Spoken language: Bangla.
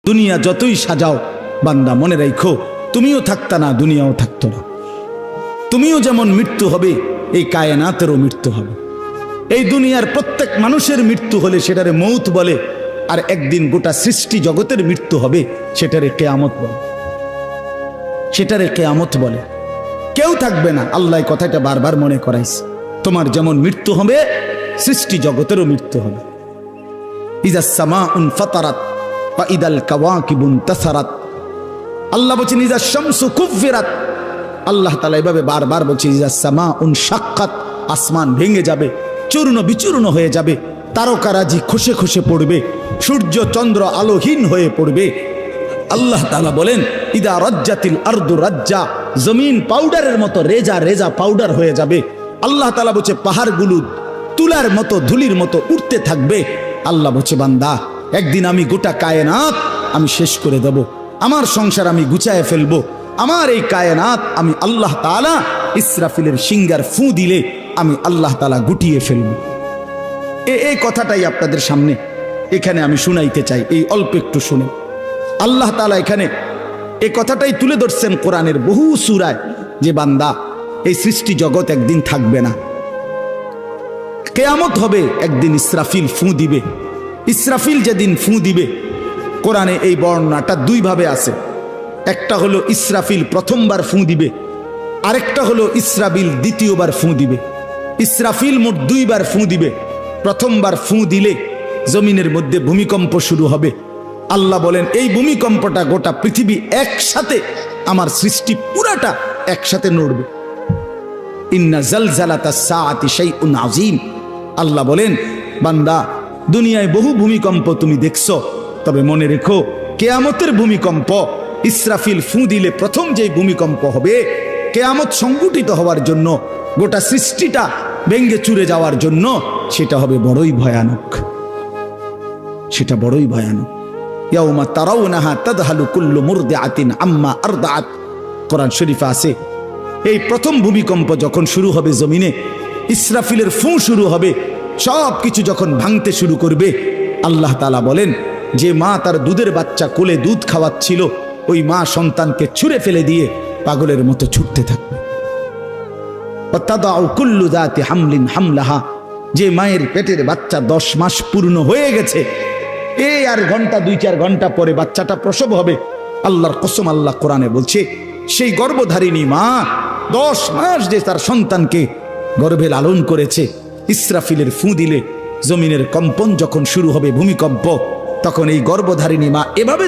দুনিয়া যতই সাজাও বান্দা মনে রাখো তুমিও থাকতা না, দুনিয়াও থাকতো না। তুমিও যেমন মৃত্যু হবে, এই কায়নাতেরও মৃত্যু হবে। এই দুনিয়ার প্রত্যেক মানুষের মৃত্যু হলে সেটারে মৌত বলে, আর একদিন গোটা সৃষ্টি জগতের মৃত্যু হবে সেটারে কিয়ামত বলে। সেটারে কিয়ামত বলে। কেউ থাকবে না, আল্লাহ কথাটা বারবার মনে করাইছে। তোমার যেমন মৃত্যু হবে সৃষ্টি জগতেরও মৃত্যু হবে। ইজাস সামাউন ফাতারাত ওয়া ইদাল কাওয়াকিবুন তাসারাত। আল্লাহ বলেন ইজাস শামসু কুফিরাত। আল্লাহ তাআলা এভাবে বারবার বলছে ইজাস সামাউন শাক্কাত, আসমান ভেঙে যাবে, চূর্ণ বিচূর্ণ হয়ে যাবে, তারকারাজি খসে খসে পড়বে, সূর্য চন্দ্র আলোহীন হয়ে পড়বে। আল্লাহ তাআলা বলেন ইদা রাজ্জাতিল আরদু রাজ্জা, জমিন পাউডারের মতো রেজা রেজা পাউডার হয়ে যাবে। আল্লাহ তাআলা বলছে পাহাড়গুলো তুলার মতো ধুলির মতো উঠতে থাকবে। আল্লাহ বলছে বান্দা একদিন আমি গোটা কায়নাত আমি শেষ করে দেব, আমার সংসার আমি গুছায় ফেলবো, আমার এই কায়নাত আমি আল্লাহ তাআলা ইসরাফিলের সিঙ্গার ফু দিলে আমি আল্লাহ তাআলা গুটিয়ে ফেলবো। এই কথাটাই আপনাদের সামনে এখানে আমি শুনাইতে চাই, এই অল্প একটু শুনে। আল্লাহ তাআলা এখানে এই কথাটাই তুলে ধরছেন কোরআনের বহু সূরায় যে বান্দা এই সৃষ্টি জগৎ একদিন থাকবে না, কিয়ামত হবে, একদিন ইসরাফিল ফু দিবে। ইসরাফিল যেদিন ফু দিবে, কোরআনে এই বর্ণনাটা দুই ভাবে আছে। একটা হলো ইসরাফিল প্রথমবার ফু দিবে, আরেকটা হলো ইসরাফিল দ্বিতীয়বার ফু দিবে। ইসরাফিল মোট দুইবার ফু দিবে। প্রথমবার ফু দিলে জমিনের মধ্যে ভূমিকম্প শুরু হবে। আল্লাহ বলেন এই ভূমিকম্পটা গোটা পৃথিবী একসাথে, আমার সৃষ্টি পুরাটা একসাথে নড়বে। ইন্না জালজালাতাস সাআতি শাইউন আযীম। আল্লাহ বলেন বান্দা দুনিয়ায় বহু ভূমিকম্প তুমি দেখছো, তবে মনে রেখো কিয়ামতের ভূমিকম্প, ইসরাফিল ফু দিলে প্রথম যেই ভূমিকম্প হবে, কিয়ামত সংঘটিত হওয়ার জন্য, গোটা সৃষ্টিটা ভেঙ্গে চুরে যাওয়ার জন্য, সেটা হবে বড়ই ভয়ানক। সেটা বড়ই ভয়ানক। ইয়াউমা তারাউনাহা তাযহালু কুল্লু মুরদিআতিন আম্মা আরদাআত। কোরআন শরীফে আছে এই প্রথম ভূমিকম্প যখন শুরু হবে জমিনে, ইসরাফিলের ফু শুরু হবে, সব কিছু যখন ভাঙতে শুরু করবে, আল্লাহ তাআলা বলেন যে মা তার দুধের বাচ্চা কোলে দুধ খাওয়াচ্ছিল, ওই মা সন্তানকে ছুঁড়ে ফেলে দিয়ে পাগলের মতো ছুটতে থাকবে। ওয়াতাদাউ কুল্লু যাতি হামলিন হামলাহা, যে মায়ের পেটের বাচ্চা 10 মাস পূর্ণ হয়ে গেছে, এই আর ঘন্টা 2-4 ঘন্টা পরে বাচ্চাটা প্রসব হবে। আল্লাহর কসম, আল্লাহ কোরআনে বলছে সেই গর্ভধারিণী মা 10 মাস যে তার সন্তানকে গর্ভে লালন করেছে, ইসরাফিলের ফু দিলে জমিনের কম্পন যখন শুরু হবে, ভূমিকম্প, তখন এই গর্ভধারিণী মা এভাবে